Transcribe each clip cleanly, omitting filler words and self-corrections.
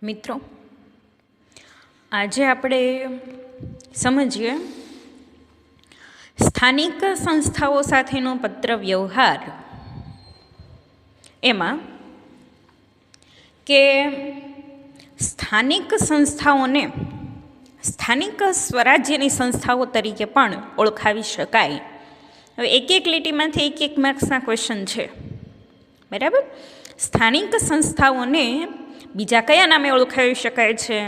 મિત્રો, આજે આપણે સમજીએ સ્થાનિક સંસ્થાઓ સાથેનો પત્ર વ્યવહાર. એમાં કે સ્થાનિક સંસ્થાઓને સ્થાનિક સ્વરાજ્યની સંસ્થાઓ તરીકે પણ ઓળખાવી શકાય. હવે એક એક લીટીમાંથી એક માર્ક્સના ક્વેશ્ચન છે, બરાબર. સ્થાનિક સંસ્થાઓને બીજા કયા નામે ઓળખાવી શકાય છે?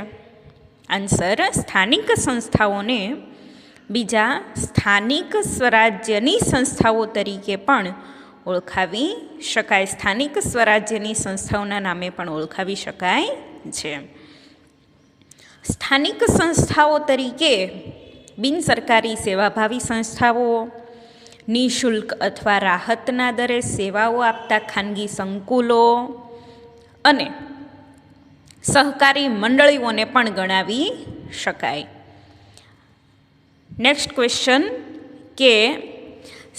આન્સર: સ્થાનિક સંસ્થાઓને બીજા સ્થાનિક સ્વરાજ્યની સંસ્થાઓ તરીકે પણ ઓળખાવી શકાય. સ્થાનિક સ્વરાજ્યની સંસ્થાઓના નામે પણ ઓળખાવી શકાય છે. સ્થાનિક સંસ્થાઓ તરીકે બિનસરકારી સેવાભાવી સંસ્થાઓ, નિઃશુલ્ક અથવા રાહતના દરે સેવાઓ આપતા ખાનગી સંકુલો અને સહકારી મંડળીઓને પણ ગણાવી શકાય. નેક્સ્ટ ક્વેશ્ચન કે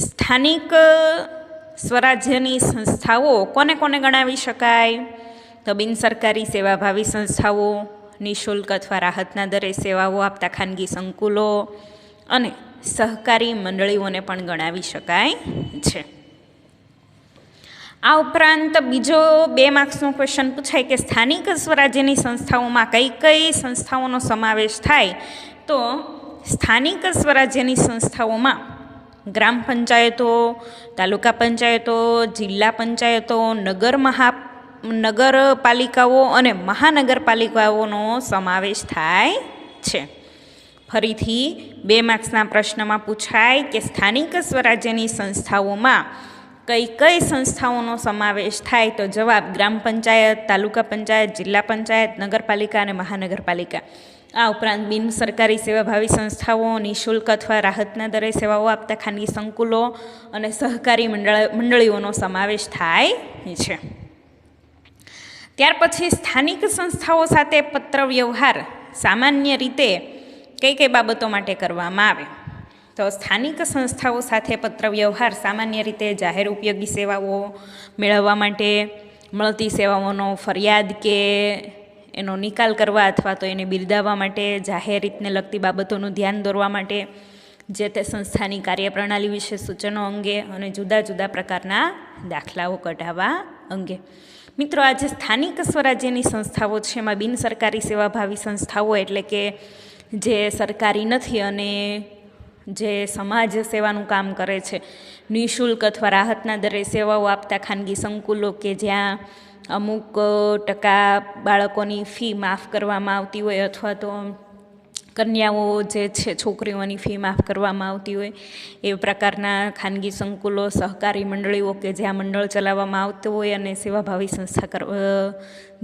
સ્થાનિક સ્વરાજ્યની સંસ્થાઓ કોને કોને ગણાવી શકાય? તો બિનસરકારી સેવાભાવી સંસ્થાઓ, નિઃશુલ્ક અથવા રાહતના દરે સેવાઓ આપતા ખાનગી સંકુલો અને સહકારી મંડળીઓને પણ ગણાવી શકાય છે. આ ઉપરાંત બીજો 2 માર્ક્સનો ક્વેશ્ચન પૂછાય કે સ્થાનિક સ્વરાજ્યની સંસ્થાઓમાં કઈ કઈ સંસ્થાઓનો સમાવેશ થાય? તો સ્થાનિક સ્વરાજ્યની સંસ્થાઓમાં ગ્રામ પંચાયતો, તાલુકા પંચાયતો, જિલ્લા પંચાયતો, નગરપાલિકાઓ અને મહાનગરપાલિકાઓનો સમાવેશ થાય છે. ફરીથી 2 માર્ક્સના પ્રશ્નમાં પૂછાય કે સ્થાનિક સ્વરાજ્યની સંસ્થાઓમાં કઈ કઈ સંસ્થાઓનો સમાવેશ થાય? તો જવાબ: ગ્રામ પંચાયત, તાલુકા પંચાયત, જિલ્લા પંચાયત, નગરપાલિકા અને મહાનગરપાલિકા. આ ઉપરાંત બિનસરકારી સેવાભાવી સંસ્થાઓ, નિઃશુલ્ક અથવા રાહતના દરે સેવાઓ આપતા ખાનગી સંકુલો અને સહકારી મંડળીઓનો સમાવેશ થાય છે. ત્યાર પછી સ્થાનિક સંસ્થાઓ સાથે પત્ર વ્યવહાર સામાન્ય રીતે કઈ કઈ બાબતો માટે કરવામાં આવે? તો સ્થાનિક સંસ્થાઓ સાથે પત્ર વ્યવહાર સામાન્ય રીતે જાહેર ઉપયોગી સેવાઓ મેળવવા માટે, મળતી સેવાઓનો ફરિયાદ કે એનો નિકાલ કરવા અથવા તો એને બિરદાવવા માટે, જાહેર હિતને લગતી બાબતોનું ધ્યાન દોરવા માટે, જે તે સંસ્થાની કાર્યપ્રણાલી વિશે સૂચનો અંગે અને જુદા જુદા પ્રકારના દાખલાઓ કઢાવવા અંગે. મિત્રો, આજે સ્થાનિક સ્વરાજ્યની સંસ્થાઓ છે એમાં બિનસરકારી સેવાભાવી સંસ્થાઓ એટલે કે જે સરકારી નથી અને જે સમાજ સેવાનું કામ કરે છે, નિઃશુલ્ક અથવા રાહતના દરે સેવાઓ આપતા ખાનગી સંકુલો કે જ્યાં અમુક ટકા બાળકોની ફી માફ કરવામાં આવતી હોય અથવા તો કન્યાઓ જે છે છોકરીઓની ફી માફ કરવામાં આવતી હોય એ પ્રકારના ખાનગી સંકુલો, સહકારી મંડળીઓ કે જ્યાં મંડળ ચલાવવામાં આવતું હોય અને સેવાભાવી સંસ્થા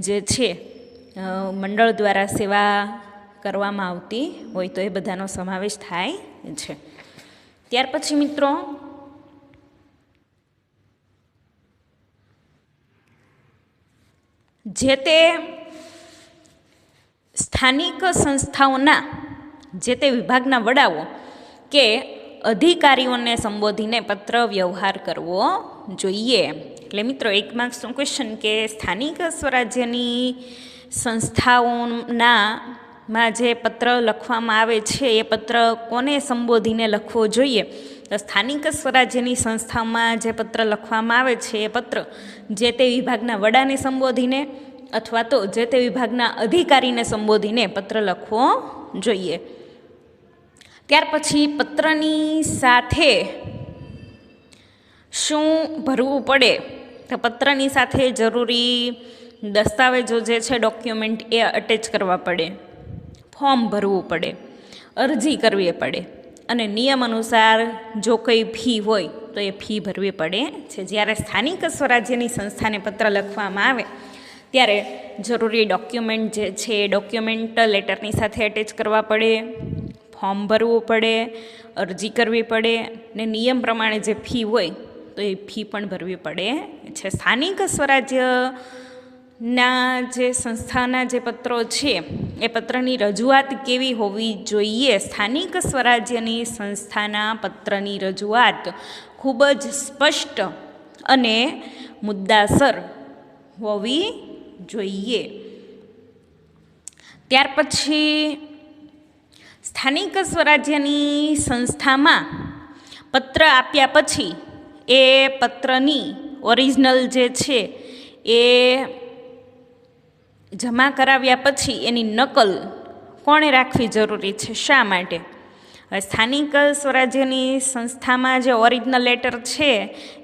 જે છે મંડળ દ્વારા સેવા કરવામાં આવતી હોય તો એ બધાનો સમાવેશ થાય છે. ત્યાર પછી મિત્રો જે તે સ્થાનિક સંસ્થાઓના જે તે વિભાગના વડાઓ કે અધિકારીઓને સંબોધીને પત્ર વ્યવહાર કરવો જોઈએ. એટલે મિત્રો 1 માર્ક્સનો ક્વેશ્ચન કે સ્થાનિક સ્વરાજ્યની સંસ્થાઓમાં જે પત્ર લખવામાં આવે છે એ પત્ર કોને સંબોધીને લખવો જોઈએ? તો સ્થાનિક સ્વરાજ્યની સંસ્થામાં જે પત્ર લખવામાં આવે છે એ પત્ર જે તે વિભાગના વડાને સંબોધીને અથવા તો જે તે વિભાગના અધિકારીને સંબોધીને પત્ર લખવો જોઈએ. ત્યાર પછી પત્રની સાથે શું ભરવું પડે? તો પત્રની સાથે જરૂરી દસ્તાવેજો જે છે, ડોક્યુમેન્ટ એ અટેચ કરવા પડે, ફોર્મ ભરવું પડે, અરજી કરવી પડે અને નિયમ અનુસાર જો કંઈ ફી હોય તો એ ફી ભરવી પડે છે. જ્યારે સ્થાનિક સ્વરાજ્યની સંસ્થાને પત્ર લખવામાં આવે ત્યારે જરૂરી ડોક્યુમેન્ટ જે છે એ ડોક્યુમેન્ટ લેટરની સાથે અટેચ કરવા પડે, ફોર્મ ભરવું પડે, અરજી કરવી પડે ને નિયમ પ્રમાણે જે ફી હોય તો એ ફી પણ ભરવી પડે છે. સ્થાનિક સ્વરાજ્યના જે સંસ્થાના જે પત્રો છે એ પત્રની રજૂઆત કેવી હોવી જોઈએ? સ્થાનિક સ્વરાજ્યની સંસ્થાના પત્રની રજૂઆત ખૂબ જ સ્પષ્ટ અને મુદ્દાસર હોવી જોઈએ. ત્યાર પછી સ્થાનિક સ્વરાજ્યની સંસ્થામાં પત્ર આપ્યા પછી એ પત્રની ઓરિજિનલ જે છે એ જમા કરાવ્યા પછી એની નકલ કોણે રાખવી જરૂરી છે, શા માટે? સ્થાનિક સ્વરાજ્યની સંસ્થામાં જે ઓરિજિનલ લેટર છે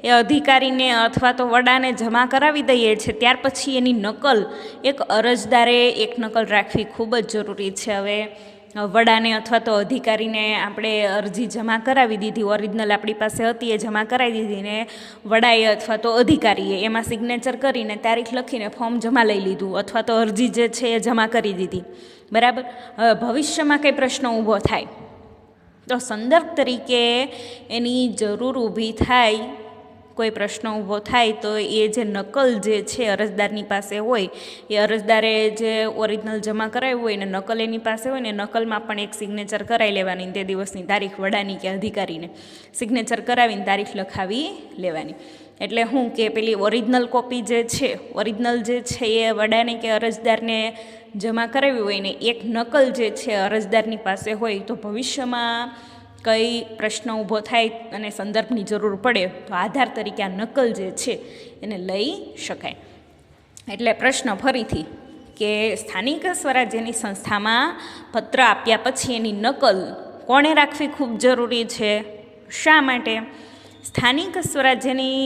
એ અધિકારીને અથવા તો વડાને જમા કરાવી દઈએ છે, ત્યાર પછી એની નકલ એક અરજદારે એક નકલ રાખવી ખૂબ જ જરૂરી છે. હવે વડાને અથવા તો અધિકારીને આપણે અરજી જમા કરાવી દીધી, ઓરિજિનલ આપણી પાસે હતી એ જમા કરાવી દીધી ને વડાએ અથવા તો અધિકારીએ એમાં સિગ્નેચર કરીને તારીખ લખીને ફોર્મ જમા લઈ લીધું અથવા તો અરજી જે છે એ જમા કરી દીધી, બરાબર. હવે ભવિષ્યમાં કંઈ પ્રશ્ન ઊભો થાય તો સંદર્ભ તરીકે એની જરૂર ઊભી થાય, કોઈ પ્રશ્ન ઊભો થાય તો એ જે નકલ જે છે અરજદારની પાસે હોય, એ અરજદારે જે ઓરિજિનલ જમા કરાવ્યું હોય ને નકલ એની પાસે હોય ને નકલમાં પણ એક સિગ્નેચર કરાવી લેવાની, તે દિવસની તારીખ વડાની કે અધિકારીને સિગ્નેચર કરાવીને તારીખ લખાવી લેવાની. એટલે હું કે પેલી ઓરિજિનલ કોપી જે છે, ઓરિજિનલ જે છે એ વડાને કે અરજદારને જમા કરાવી હોય ને એક નકલ જે છે અરજદારની પાસે હોય તો ભવિષ્યમાં કંઈ પ્રશ્ન ઊભો થાય અને સંદર્ભની જરૂર પડે તો આધાર તરીકે આ નકલ જે છે એને લઈ શકાય. એટલે પ્રશ્ન ફરીથી કે સ્થાનિક સ્વરાજ્યની સંસ્થામાં પત્ર આપ્યા પછી એની નકલ કોણે રાખવી ખૂબ જરૂરી છે, શા માટે? સ્થાનિક સ્વરાજ્યની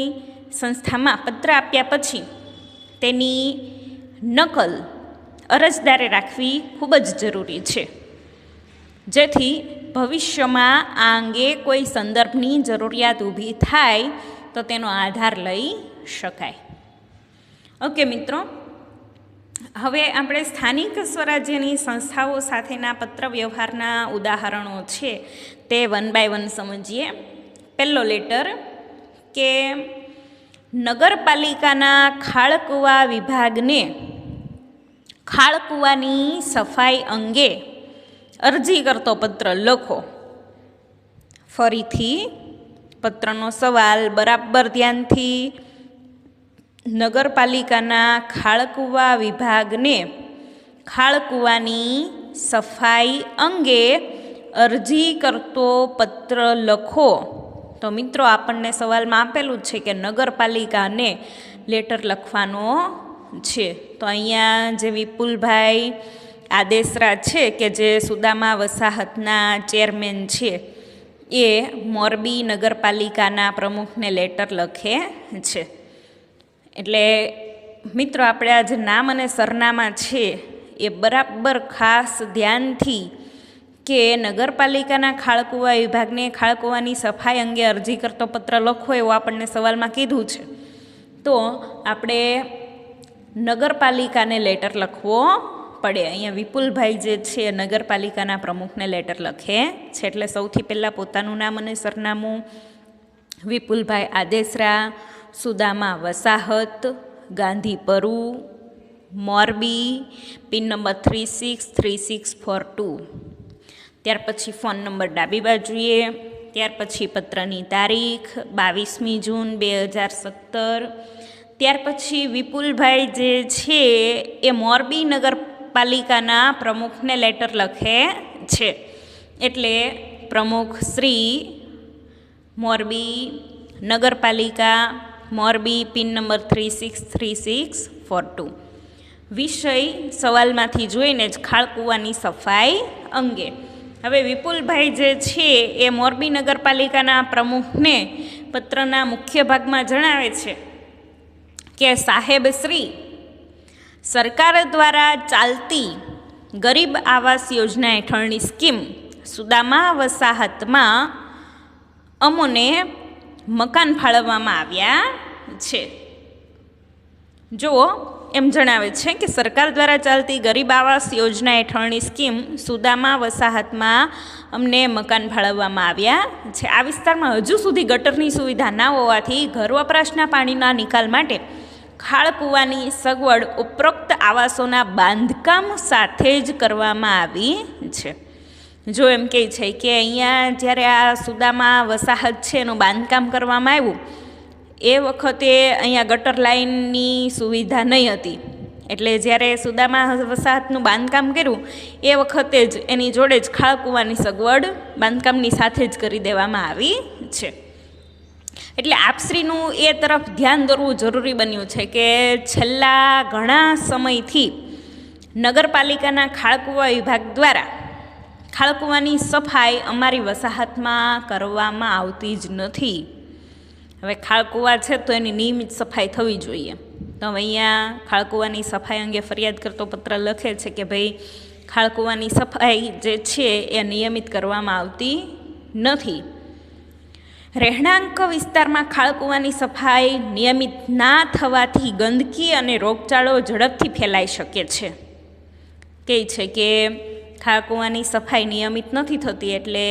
સંસ્થામાં પત્ર આપ્યા પછી તેની નકલ અરજદારે રાખવી ખૂબ જ જરૂરી છે, જેથી ભવિષ્યમાં આ અંગે કોઈ સંદર્ભની જરૂરિયાત ઊભી થાય તો તેનો આધાર લઈ શકાય. ઓકે મિત્રો, હવે આપણે સ્થાનિક સ્વરાજ્યની સંસ્થાઓ સાથેના પત્ર વ્યવહારના ઉદાહરણો છે તે 1 by 1 સમજીએ. પહેલો લેટર કે નગરપાલિકાના ખાળકૂવા વિભાગને ખાળકૂવાની સફાઈ અંગે અરજી કરતો પત્ર લખો. ફરીથી પત્રનો સવાલ બરાબર ધ્યાનથી, નગરપાલિકાના ખાળકૂવા વિભાગને ખાળકૂવાની સફાઈ અંગે અરજી કરતો પત્ર લખો. તો મિત્રો આપણને સવાલમાં આપેલું છે કે નગરપાલિકાને લેટર લખવાનો છે. તો અહીંયા જે વિપુલભાઈ આદેસરા છે કે જે સુદામા વસાહતના ચેરમેન છે એ મોરબી નગરપાલિકાના પ્રમુખને લેટર લખે છે. એટલે મિત્રો આપણે આ જે નામ અને સરનામા છે એ બરાબર ખાસ ધ્યાનથી કે નગરપાલિકાના ખાળકૂવા વિભાગને ખાળકૂવાની સફાઈ અંગે અરજી કરતો પત્ર લખો એવું આપણને સવાલમાં કીધું છે. તો આપણે નગરપાલિકાને લેટર લખવો પડે. અહીંયા વિપુલભાઈ જે છે નગરપાલિકાના પ્રમુખને લેટર લખે છે. એટલે સૌથી પહેલાં પોતાનું નામ અને સરનામું, વિપુલભાઈ આદેસરા, સુદામા વસાહત, ગાંધીપરુ, મોરબી, પિન નંબર 363642. ત્યાર પછી ફોન નંબર ડાબી બાજુએ. ત્યાર પછી પત્રની તારીખ 22મી જૂન 2017. ત્યાર પછી વિપુલભાઈ જે છે એ મોરબી નગરપાલિકાના પ્રમુખને લેટર લખે છે. એટલે પ્રમુખ શ્રી મોરબી નગરપાલિકા, મોરબી, પિન નંબર 363642. વિષય સવાલમાંથી જોઈને જ ખાળકૂવાની સફાઈ અંગે. હવે વિપુલભાઈ જે છે એ મોરબી નગરપાલિકાના પ્રમુખને પત્રના મુખ્ય ભાગમાં જણાવે છે કે સાહેબ શ્રી, સરકાર દ્વારા ચાલતી ગરીબ આવાસ યોજના હેઠળની સ્કીમ સુદામા વસાહતમાં અમોને મકાન ફાળવવામાં આવ્યા છે. જુઓ, એમ જણાવે છે કે સરકાર દ્વારા ચાલતી ગરીબ આવાસ યોજના હેઠળની સ્કીમ સુદામા વસાહતમાં અમને મકાન ફાળવવામાં આવ્યા છે. આ વિસ્તારમાં હજુ સુધી ગટરની સુવિધા ના હોવાથી ઘર વપરાશના પાણીના નિકાલ માટે ખાળકૂવાની સગવડ ઉપરોક્ત આવાસોના બાંધકામ સાથે જ કરવામાં આવી છે. જો એમ કહે છે કે અહીંયા જ્યારે આ સુદામા વસાહત છે એનું બાંધકામ કરવામાં આવ્યું એ વખતે અહીંયા ગટર લાઇનની સુવિધા નહીં હતી. એટલે જ્યારે સુદામા વસાહતનું બાંધકામ કર્યું એ વખતે જ એની જોડે જ ખાળકૂવાની સગવડ બાંધકામની સાથે જ કરી દેવામાં આવી છે. એટલે આપશ્રીનું એ તરફ ધ્યાન દોરવું જરૂરી બન્યું છે કે છેલ્લા ઘણા સમયથી નગરપાલિકાના ખાળકૂવા વિભાગ દ્વારા ખાળકૂવાની સફાઈ અમારી વસાહતમાં કરવામાં આવતી જ નથી. હવે ખાળકૂવા છે તો એની નિયમિત સફાઈ થવી જોઈએ. તો હવે અહીંયા ખાળકૂવાની સફાઈ અંગે ફરિયાદ કરતો પત્ર લખે છે કે ભાઈ ખાળકૂવાની સફાઈ જે છે એ નિયમિત કરવામાં આવતી નથી. રહેણાંક વિસ્તારમાં ખાળકૂવાની સફાઈ નિયમિત ના થવાથી ગંદકી અને રોગચાળો ઝડપથી ફેલાઈ શકે છે. કહે છે કે ખાળકૂવાની સફાઈ નિયમિત નથી થતી એટલે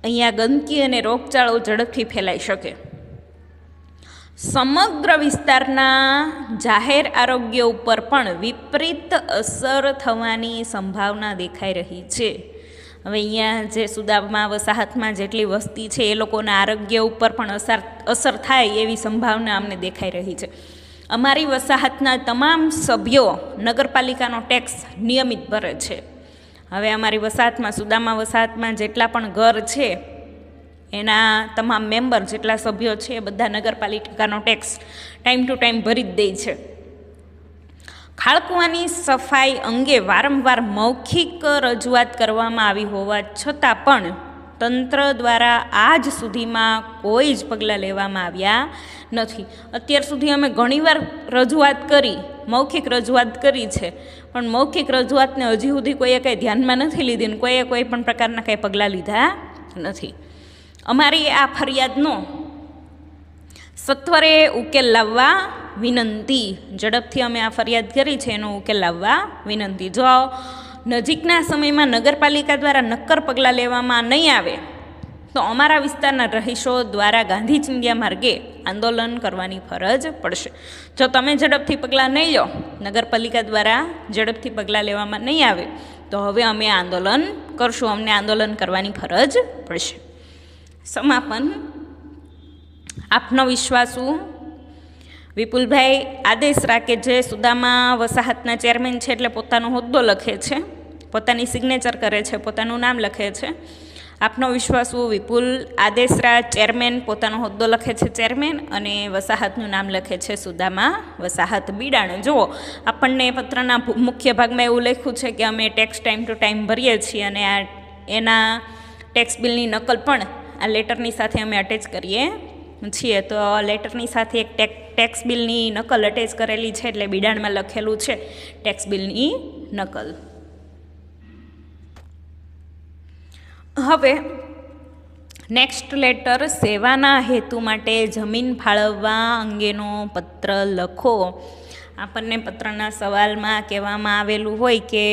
અહીંયા ગંદકી અને રોગચાળો ઝડપથી ફેલાઈ શકે. સમગ્ર વિસ્તારના જાહેર આરોગ્ય ઉપર પણ વિપરીત અસર થવાની સંભાવના દેખાઈ રહી છે. હવે અહીંયા જે સુદામા વસાહતમાં જેટલી વસ્તી છે એ લોકોના આરોગ્ય ઉપર પણ અસર થાય એવી સંભાવના અમને દેખાઈ રહી છે. અમારી વસાહતના તમામ સભ્યો નગરપાલિકાનો ટેક્સ નિયમિત ભરે છે. હવે અમારી વસાહતમાં સુદામા વસાહતમાં જેટલા પણ ઘર છે એના તમામ મેમ્બર જેટલા સભ્યો છે એ બધા નગરપાલિકાનો ટેક્સ ટાઈમ ટુ ટાઈમ ભરી જ દે છે. ખાળકૂવાની સફાઈ અંગે વારંવાર મૌખિક રજૂઆત કરવામાં આવી હોવા છતાં પણ તંત્ર દ્વારા આજ સુધીમાં કોઈ જ પગલાં લેવામાં આવ્યા નથી. અત્યાર સુધી અમે ઘણીવાર રજૂઆત કરી, મૌખિક રજૂઆત કરી છે, પણ મૌખિક રજૂઆતને હજી સુધી કોઈએ કંઈ ધ્યાનમાં નથી લીધી ને કોઈએ કોઈ પણ પ્રકારના કંઈ પગલાં લીધા નથી. અમારી આ ફરિયાદનો સત્વરે ઉકેલ લાવવા વિનંતી. ઝડપથી અમે આ ફરિયાદ કરી છે એનો ઉકેલ લાવવા વિનંતી. જો નજીકના સમયમાં નગરપાલિકા દ્વારા નક્કર પગલાં લેવામાં નહીં આવે તો અમારા વિસ્તારના રહીશો દ્વારા ગાંધી ચિંધ્યા માર્ગે આંદોલન કરવાની ફરજ પડશે. જો તમે ઝડપથી પગલાં નહીં લો, નગરપાલિકા દ્વારા ઝડપથી પગલાં લેવામાં નહીં આવે તો હવે અમે આંદોલન કરશું. અમને આંદોલન કરવાની ફરજ પડશે. સમાપન. આપનો વિશ્વાસુ વિપુલભાઈ આદેસરા કે જે સુદામા વસાહતના ચેરમેન છે એટલે પોતાનો હોદ્દો લખે છે, પોતાની સિગ્નેચર કરે છે, પોતાનું નામ લખે છે. આપનો વિશ્વાસુ વિપુલ આદેસરા ચેરમેન પોતાનો હોદ્દો લખે છે ચેરમેન અને વસાહતનું નામ લખે છે સુદામા વસાહત બિડાણ. જુઓ આપણને પત્રના મુખ્ય ભાગમાં એવું લખ્યું છે કે અમે ટેક્સ ટાઈમ ટુ ટાઈમ ભરીએ છીએ અને એના ટેક્સ બિલની નકલ પણ આ લેટરની સાથે અમે અટેચ કરીએ છીએ. તો લેટરની સાથે એક ટેક્સ બિલની નકલ અટેચ કરેલી છે એટલે બિડાણમાં લખેલું છે ટેક્સ બિલની નકલ. હવે નેક્સ્ટ લેટર, સેવાના હેતુ માટે જમીન ફાળવવા અંગેનો પત્ર લખો. આપણને પત્રના સવાલમાં કહેવામાં આવેલું હોય કે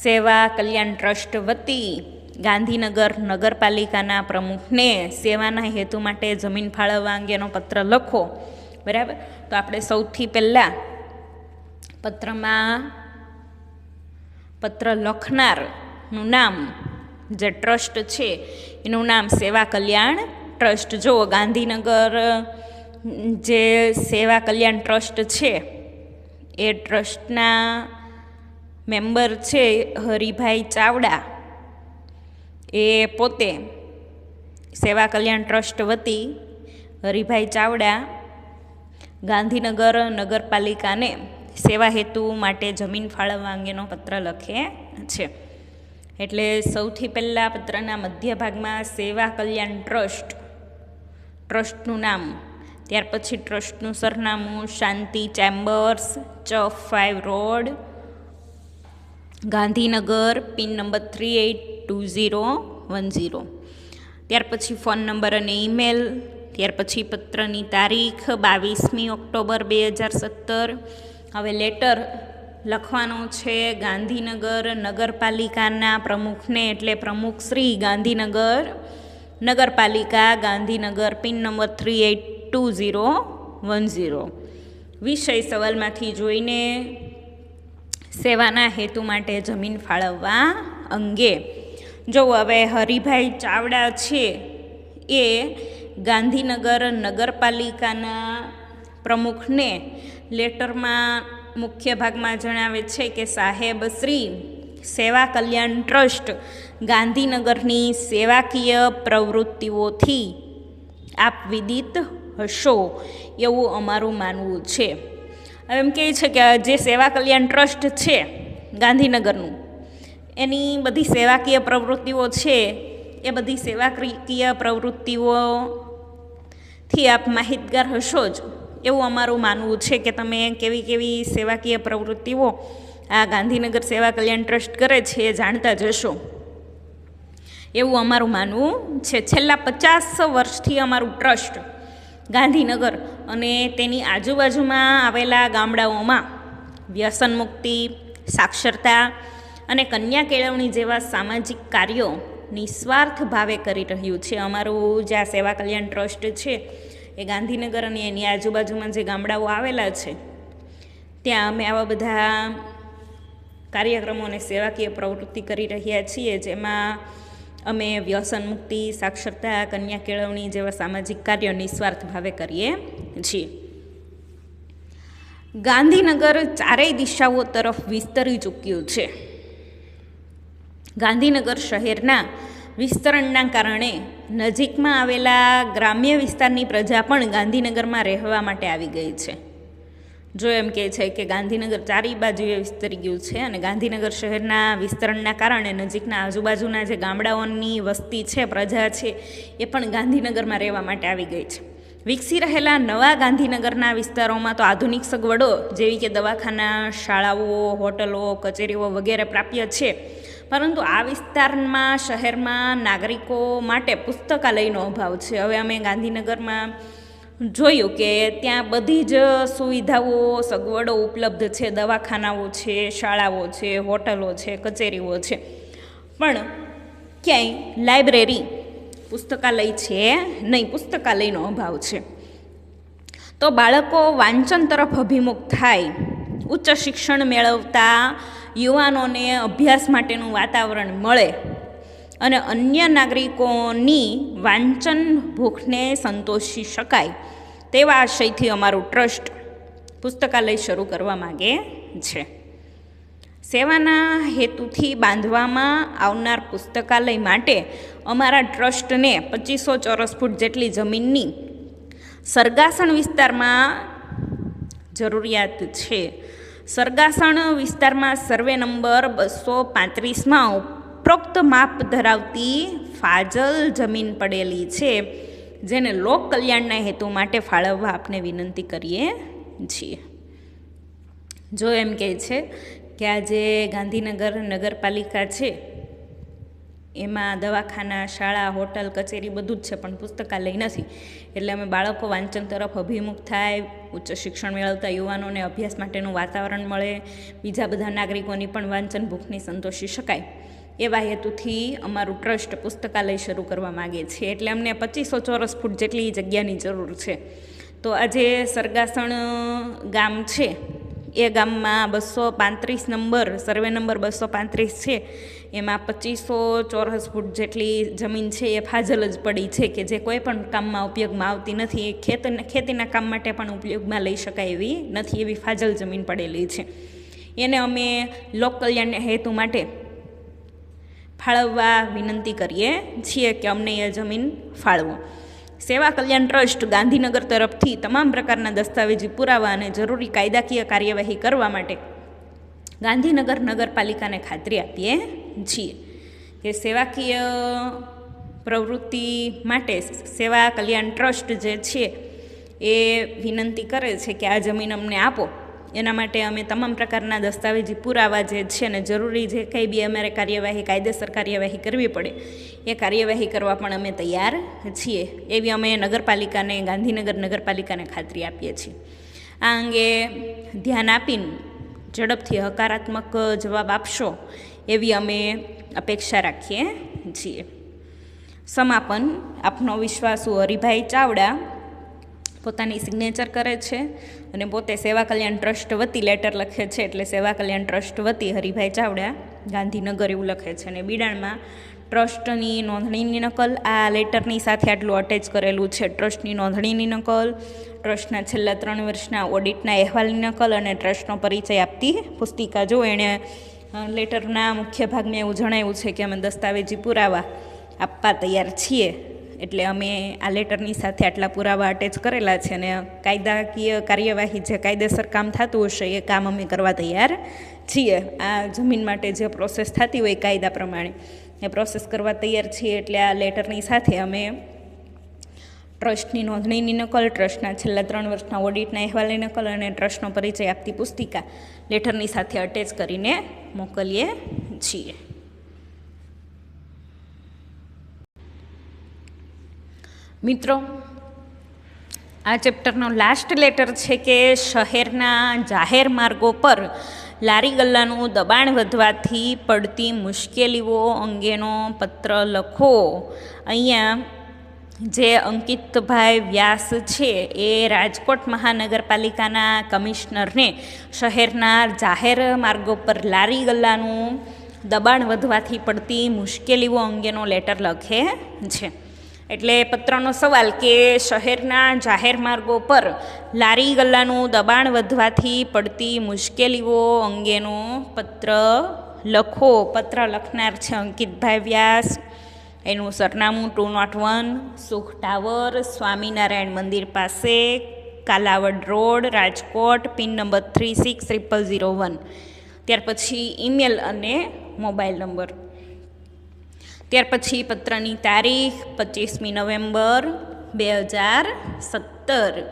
સેવા કલ્યાણ ટ્રસ્ટ વતી ગાંધીનગર નગરપાલિકાના પ્રમુખને સેવાના હેતુ માટે જમીન ફાળવવા અંગેનો પત્ર લખો. બરાબર. તો આપણે સૌથી પહેલાં પત્ર લખનારનું નામ, જે ટ્રસ્ટ છે એનું નામ સેવા કલ્યાણ ટ્રસ્ટ. જો ગાંધીનગર જે સેવા કલ્યાણ ટ્રસ્ટ છે એ ટ્રસ્ટના મેમ્બર છે હરિભાઈ ચાવડા. એ પોતે સેવા કલ્યાણ ટ્રસ્ટ વતી હરિભાઈ ચાવડા ગાંધીનગર નગરપાલિકાને સેવા હેતુ માટે જમીન ફાળવવા અંગેનો પત્ર લખે છે. એટલે સૌથી પહેલાં પત્રના મધ્ય ભાગમાં સેવા કલ્યાણ ટ્રસ્ટનું નામ, ત્યાર પછી ટ્રસ્ટનું સરનામું શાંતિ ચેમ્બર્સ, ચ5 રોડ, ગાંધીનગર, પિન નંબર 382010. ત્યાર પછી ફોન નંબર અને ઈમેલ. ત્યાર પછી પત્રની તારીખ 22મી ઓક્ટોબર 2017. હવે લેટર લખવાનો છે ગાંધીનગર નગરપાલિકાના પ્રમુખને, એટલે પ્રમુખ શ્રી ગાંધીનગર નગરપાલિકા, ગાંધીનગર, પિન નંબર 382010. વિષય સવાલમાંથી જોઈને સેવાના હેતુ માટે જમીન ફાળવવા અંગે. જો હવે હરિભાઈ ચાવડા છે એ ગાંધીનગર નગરપાલિકાના પ્રમુખને લેટરમાં મુખ્ય ભાગમાં જણાવે છે કે સાહેબ શ્રી સેવા કલ્યાણ ટ્રસ્ટ ગાંધીનગરની સેવાકીય પ્રવૃત્તિઓથી આપ વિદિત હશો એવું અમારું માનવું છે. હવે એમ કહે છે કે જે સેવા કલ્યાણ ટ્રસ્ટ છે ગાંધીનગરનું, એની બધી સેવાકીય પ્રવૃત્તિઓ છે, એ બધી સેવાકીય પ્રવૃત્તિઓથી આપ માહિતગાર હશો જ એવું અમારું માનવું છે કે તમે કેવી કેવી સેવાકીય પ્રવૃત્તિઓ આ ગાંધીનગર સેવા કલ્યાણ ટ્રસ્ટ કરે છે એ જાણતા જ હશો એવું અમારું માનવું છે. છેલ્લા 50 વર્ષથી અમારું ટ્રસ્ટ ગાંધીનગર અને તેની આજુબાજુમાં આવેલા ગામડાઓમાં વ્યસન મુક્તિ, સાક્ષરતા અને કન્યા કેળવણી જેવા સામાજિક કાર્યો નિસ્વાર્થ ભાવે કરી રહ્યું છે. અમારું જે આ સેવા કલ્યાણ ટ્રસ્ટ છે એ ગાંધીનગર અને એની આજુબાજુમાં જે ગામડાઓ આવેલા છે ત્યાં અમે આવા બધા કાર્યક્રમો અને સેવાકીય પ્રવૃત્તિ કરી રહ્યા છીએ, જેમાં અમે વ્યસન મુક્તિ, સાક્ષરતા, કન્યા કેળવણી જેવા સામાજિક કાર્યો નિસ્વાર્થ ભાવે કરીએ છીએ. ગાંધીનગર ચારેય દિશાઓ તરફ વિસ્તરી ચૂક્યું છે. ગાંધીનગર શહેરના વિસ્તરણના કારણે નજીકમાં આવેલા ગ્રામ્ય વિસ્તારની પ્રજા પણ ગાંધીનગરમાં રહેવા માટે આવી ગઈ છે. જો એમ કહે છે કે ગાંધીનગર ચારે બાજુએ વિસ્તરી ગયું છે અને ગાંધીનગર શહેરના વિસ્તરણના કારણે નજીકના આજુબાજુના જે ગામડાઓની વસ્તી છે, પ્રજા છે, એ પણ ગાંધીનગરમાં રહેવા માટે આવી ગઈ છે. વિકસી રહેલા નવા ગાંધીનગરના વિસ્તારોમાં તો આધુનિક સગવડો જેવી કે દવાખાના, શાળાઓ, હોટલો, કચેરીઓ વગેરે પ્રાપ્ય છે, પરંતુ આ વિસ્તારમાં શહેરમાં નાગરિકો માટે પુસ્તકાલયનો અભાવ છે. હવે અમે ગાંધીનગરમાં જોયું કે ત્યાં બધી જ સુવિધાઓ, સગવડો ઉપલબ્ધ છે, દવાખાનાઓ છે, શાળાઓ છે, હોટલો છે, કચેરીઓ છે, પણ ક્યાંય લાઇબ્રેરી, પુસ્તકાલય છે નહીં, પુસ્તકાલયનો અભાવ છે. તો બાળકો વાંચન તરફ અભિમુખ થાય, ઉચ્ચ શિક્ષણ મેળવતા યુવાનોને અભ્યાસ માટેનું વાતાવરણ મળે અને અન્ય નાગરિકોની વાંચન ભૂખને સંતોષી શકાય તેવા આશયથી અમારું ટ્રસ્ટ પુસ્તકાલય શરૂ કરવા માગે છે. સેવાના હેતુથી બાંધવામાં આવનાર પુસ્તકાલય માટે અમારા ટ્રસ્ટને 2500 ચોરસ ફૂટ જેટલી જમીનની સરગાસણ વિસ્તારમાં જરૂરિયાત છે. સરગાસણ વિસ્તારમાં સર્વે નંબર 235માં ઉપરોક્ત માપ ધરાવતી ફાજલ જમીન પડેલી છે, જેને લોક કલ્યાણના હેતુ માટે ફાળવવા આપને વિનંતી કરીએ છીએ. જો એમ કહે છે કે આ જે ગાંધીનગર નગરપાલિકા છે એમાં દવાખાના, શાળા, હોટલ, કચેરી બધું જ છે, પણ પુસ્તકાલય નથી. એટલે અમે બાળકો વાંચન તરફ અભિમુખ થાય, ઉચ્ચ શિક્ષણ મેળવતા યુવાનોને અભ્યાસ માટેનું વાતાવરણ મળે, બીજા બધા નાગરિકોની પણ વાંચન ભૂખની સંતોષી શકાય એવા હેતુથી અમારું ટ્રસ્ટ પુસ્તકાલય શરૂ કરવા માગે છે. એટલે અમને 2500 ચોરસ ફૂટ જેટલી જગ્યાની જરૂર છે. તો આજે સરગાસણ ગામ છે એ ગામમાં 235 નંબર, સર્વે નંબર 235 છે, એમાં 2500 ચોરસ ફૂટ જેટલી જમીન છે એ ફાજલ જ પડી છે કે જે કોઈ પણ કામમાં ઉપયોગમાં આવતી નથી. એ ખેતીના કામ માટે પણ ઉપયોગમાં લઈ શકાય એવી નથી, એવી ફાજલ જમીન પડેલી છે. એને અમે લોક કલ્યાણના હેતુ માટે ફાળવવા વિનંતી કરીએ છીએ કે અમને એ જમીન ફાળવો. સેવા કલ્યાણ ટ્રસ્ટ ગાંધીનગર તરફથી તમામ પ્રકારના દસ્તાવેજી પુરાવા અને જરૂરી કાયદાકીય કાર્યવાહી કરવા માટે ગાંધીનગર નગરપાલિકાને ખાતરી આપીએ છીએ કે સેવાકીય પ્રવૃત્તિ માટે સેવા કલ્યાણ ટ્રસ્ટ જે છે એ વિનંતી કરે છે કે આ જમીન અમને આપો. એના માટે અમે તમામ પ્રકારના દસ્તાવેજી પુરાવા જે છે ને જરૂરી જે કંઈ બી અમારે કાર્યવાહી, કાયદેસર કાર્યવાહી કરવી પડે એ કાર્યવાહી કરવા પણ અમે તૈયાર છીએ એવી અમે નગરપાલિકાને, ગાંધીનગર નગરપાલિકાને ખાતરી આપીએ છીએ. આ અંગે ધ્યાન આપીને ઝડપથી હકારાત્મક જવાબ આપશો એવી અમે અપેક્ષા રાખીએ છીએ. સમાપન આપનો વિશ્વાસુ હરિભાઈ ચાવડા પોતાની સિગ્નેચર કરે છે અને પોતે સેવા કલ્યાણ ટ્રસ્ટ વતી લેટર લખે છે, એટલે સેવા કલ્યાણ ટ્રસ્ટ વતી હરિભાઈ ચાવડા ગાંધીનગર એવું લખે છે. અને બિડાણમાં ટ્રસ્ટની નોંધણીની નકલ, આ લેટરની સાથે આટલું અટેચ કરેલું છે. ટ્રસ્ટની નોંધણીની નકલ, ટ્રસ્ટના છેલ્લા 3 વર્ષના ઓડિટના અહેવાલની નકલ અને ટ્રસ્ટનો પરિચય આપતી પુસ્તિકા. જો એણે લેટરના મુખ્ય ભાગમાં એવું જણાવ્યું છે કે અમે દસ્તાવેજી પુરાવા આપવા તૈયાર છીએ, એટલે અમે આ લેટરની સાથે આટલા પુરાવા અટેચ કરેલા છે અને કાયદાકીય કાર્યવાહી જે કાયદેસર કામ થતું હશે એ કામ અમે કરવા તૈયાર છીએ. આ જમીન માટે જે પ્રોસેસ થતી હોય કાયદા પ્રમાણે એ પ્રોસેસ કરવા તૈયાર છીએ. એટલે આ લેટરની સાથે અમે ટ્રસ્ટની નોંધણીની નકલ, ટ્રસ્ટના છેલ્લા 3 વર્ષના ઓડિટના અહેવાલની નકલ અને ટ્રસ્ટનો પરિચય આપતી પુસ્તિકા લેટરની સાથે અટેચ કરીને મોકલીએ છીએ. મિત્રો, આ ચેપ્ટરનો લાસ્ટ લેટર છે કે શહેરના જાહેર માર્ગો પર લારી ગલ્લાનું દબાણ વધવાથી પડતી મુશ્કેલીઓ અંગેનો પત્ર લખો. અહીંયા જે અંકિતભાઈ વ્યાસ છે એ રાજકોટ મહાનગરપાલિકાના કમિશનરને શહેરના જાહેર માર્ગો પર લારી ગલ્લાનું દબાણ વધવાથી પડતી મુશ્કેલીઓ અંગેનો લેટર લખે છે. એટલે પત્રનો સવાલ કે શહેરના જાહેર માર્ગો પર લારી ગલ્લાનું દબાણ વધવાથી પડતી મુશ્કેલીઓ અંગેનો પત્ર લખો. પત્ર લખનાર છે અંકિતભાઈ વ્યાસ. એનું સરનામું 201 સુખ ટાવર, સ્વામિનારાયણ મંદિર પાસે, Kalawad road, Rajkot, pin number 360001. ત્યાર પછી ઈમેલ અને મોબાઈલ નંબર. ત્યાર પછી પત્રની તારીખ 25મી નવેમ્બર 2017.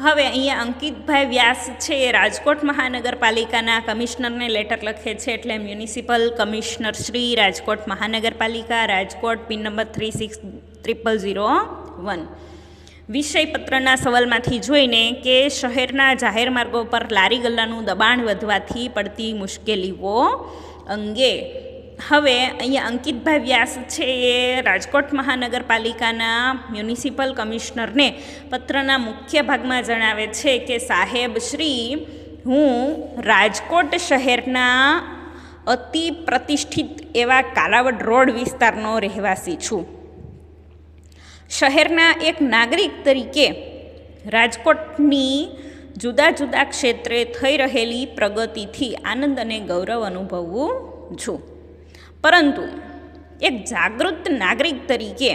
હવે અહીંયા અંકિતભાઈ વ્યાસ છે એ રાજકોટ મહાનગરપાલિકાના કમિશનરને લેટર લખે છે, એટલે મ્યુનિસિપલ કમિશનર શ્રી, રાજકોટ મહાનગરપાલિકા, રાજકોટ, પિન નંબર 360001. વિષય પત્રના સવાલમાંથી જોઈને કે શહેરના જાહેર માર્ગો પર લારી ગલ્લાનું દબાણ વધવાથી પડતી મુશ્કેલીઓ અંગે. હવે અહીંયા અંકિતભાઈ વ્યાસ છે એ રાજકોટ મહાનગરપાલિકાના મ્યુનિસિપલ કમિશનરને પત્રના મુખ્ય ભાગમાં જણાવે છે કે સાહેબ શ્રી, હું રાજકોટ શહેરના અતિ પ્રતિષ્ઠિત એવા કાલાવડ રોડ વિસ્તારનો રહેવાસી છું. શહેરના એક નાગરિક તરીકે રાજકોટની જુદા જુદા ક્ષેત્રે થઈ રહેલી પ્રગતિથી આનંદ અને ગૌરવ અનુભવું છું. પરંતુ એક જાગૃત નાગરિક તરીકે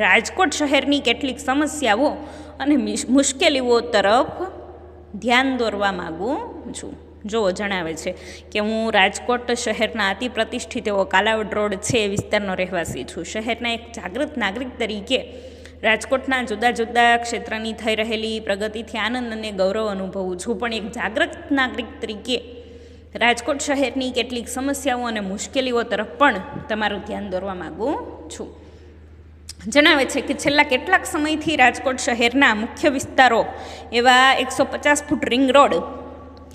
રાજકોટ શહેરની કેટલીક સમસ્યાઓ અને મુશ્કેલીઓ તરફ ધ્યાન દોરવા માગું છું. જો જણાવે છે કે હું રાજકોટ શહેરના અતિ પ્રતિષ્ઠિત એવો કાલાવડ રોડ છે એ વિસ્તારનો રહેવાસી છું. શહેરના એક જાગૃત નાગરિક તરીકે રાજકોટના જુદા જુદા ક્ષેત્રની થઈ રહેલી પ્રગતિથી આનંદ અને ગૌરવ અનુભવું છું. પણ એક જાગૃત નાગરિક તરીકે રાજકોટ શહેરની કેટલીક સમસ્યાઓ અને મુશ્કેલીઓ તરફ પણ તમારું ધ્યાન દોરવા માગું છું. જણાવે છે કે છેલ્લા કેટલાક સમયથી રાજકોટ શહેરના મુખ્ય વિસ્તારો એવા 150 foot ring road,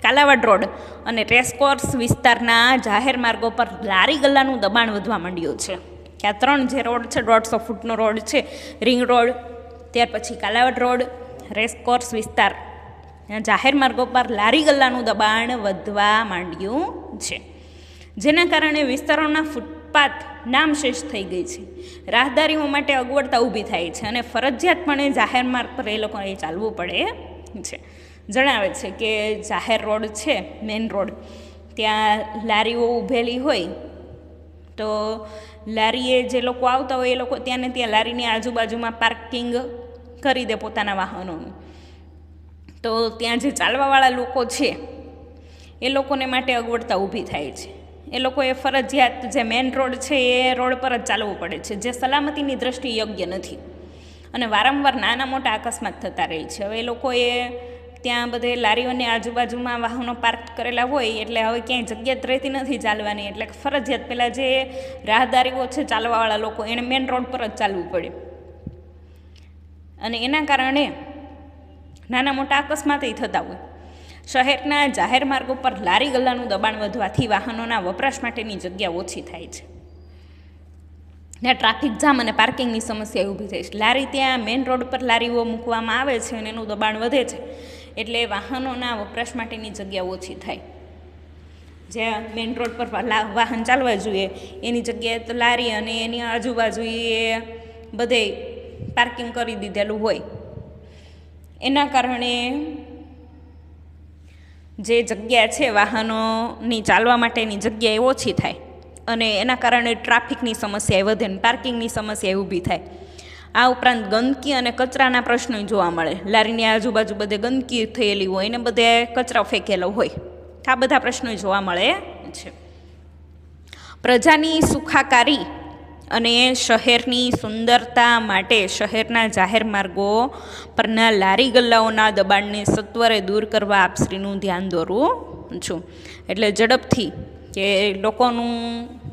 Kalawad road અને રેસકોર્સ વિસ્તારના જાહેર માર્ગો પર લારી ગલ્લાનું દબાણ વધવા માંડ્યું છે. કે આ 3 જે રોડ છે, 150 ફૂટનો રોડ છે, રિંગ રોડ, ત્યાર પછી કાલાવડ રોડ, રેસકોર્સ વિસ્તાર, જાહેર માર્ગો પર લારી ગલ્લાનું દબાણ વધવા માંડ્યું છે. જેના કારણે વિસ્તારોના ફૂટપાથ નામશેષ થઈ ગઈ છે. રાહદારીઓ માટે અગવડતા ઊભી થાય છે અને ફરજિયાતપણે જાહેર માર્ગ પર એ લોકોને ચાલવું પડે છે. જણાવે છે કે જાહેર રોડ છે, મેઇન રોડ, ત્યાં લારીઓ ઊભેલી હોય તો લારીએ જે લોકો આવતા હોય એ લોકો ત્યાં ને ત્યાં લારીની આજુબાજુમાં પાર્કિંગ કરી દે પોતાના વાહનોનું. તો ત્યાં જે ચાલવાવાળા લોકો છે એ લોકોને માટે અગવડતા ઊભી થાય છે. એ લોકોએ ફરજિયાત જે મેઇન રોડ છે એ રોડ પર જ ચાલવું પડે છે, જે સલામતીની દ્રષ્ટિએ યોગ્ય નથી અને વારંવાર નાના મોટા અકસ્માત થતા રહે છે. હવે એ લોકોએ ત્યાં બધે લારીઓની આજુબાજુમાં વાહનો પાર્ક કરેલા હોય એટલે હવે ક્યાંય જગ્યા જ રહેતી નથી ચાલવાની, એટલે ફરજિયાત પેલા જે રાહદારીઓ છે, ચાલવાવાળા લોકો, એણે મેઇન રોડ પર જ ચાલવું પડે અને એના કારણે નાના મોટા અકસ્માતો થતા હોય. શહેરના જાહેર માર્ગો પર લારી ગલ્લાનું દબાણ વધવાથી વાહનોના વપરાશ માટેની જગ્યા ઓછી થાય છે. ત્યાં ટ્રાફિક જામ અને પાર્કિંગની સમસ્યા ઊભી થાય છે. લારી ત્યાં મેઇન રોડ પર લારીઓ મૂકવામાં આવે છે અને એનું દબાણ વધે છે એટલે વાહનોના વપરાશ માટેની જગ્યા ઓછી થાય. જ્યાં મેઇન રોડ પર વાહન ચાલવા જોઈએ એની જગ્યાએ તો લારી અને એની આજુબાજુ એ બધે પાર્કિંગ કરી દીધેલું હોય. એના કારણે જે જગ્યા છે વાહનોની ચાલવા માટેની જગ્યા એ ઓછી થાય અને એના કારણે ટ્રાફિકની સમસ્યા વધે ને પાર્કિંગની સમસ્યા ઊભી થાય. આ ઉપરાંત ગંદકી અને કચરાના પ્રશ્નો જોવા મળે. લારીની આજુબાજુ બધે ગંદકી થયેલી હોય ને બધે કચરો ફેંકેલો હોય. આ બધા પ્રશ્નો જોવા મળે છે. પ્રજાની સુખાકારી અને શહેરની સુંદરતા માટે શહેરના જાહેર માર્ગો પરના લારી ગલ્લાઓના દબાણને સત્વરે દૂર કરવા આપશ્રીનું ધ્યાન દોરું છું. એટલે ઝડપથી કે લોકોનું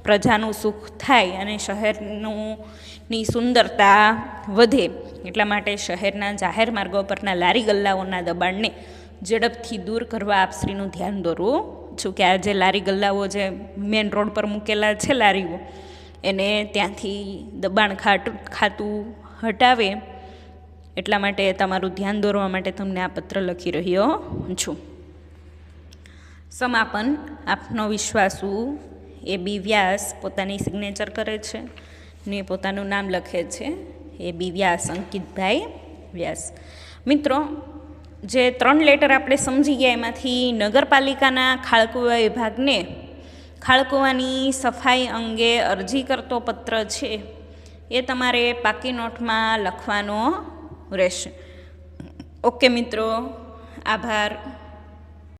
પ્રજાનું સુખ થાય અને શહેરની સુંદરતા વધે એટલા માટે શહેરના જાહેર માર્ગો પરના લારી ગલ્લાઓના દબાણને ઝડપથી દૂર કરવા આપશ્રીનું ધ્યાન દોરું છું. કે આ જે લારી ગલ્લાઓ જે મેઇન રોડ પર મૂકેલા છે લારીઓ એને ત્યાંથી દબાણ ખાતું હટાવે એટલા માટે તમારું ધ્યાન દોરવા માટે તમને આ પત્ર લખી રહ્યો છું. સમાપન. આપનો વિશ્વાસુ AB વ્યાસ પોતાની સિગ્નેચર કરે છે ને પોતાનું નામ લખે છે. AB વ્યાસ, અંકિતભાઈ વ્યાસ. મિત્રો, જે 3 લેટર આપણે સમજી ગયા એમાંથી નગરપાલિકાના ખાળકુવા વિભાગને ખાળકુવાની સફાઈ અંગે અરજી કરતો પત્ર છે એ તમારે પાકી નોટમાં લખવાનો રહેશે. ઓકે મિત્રો, આભાર.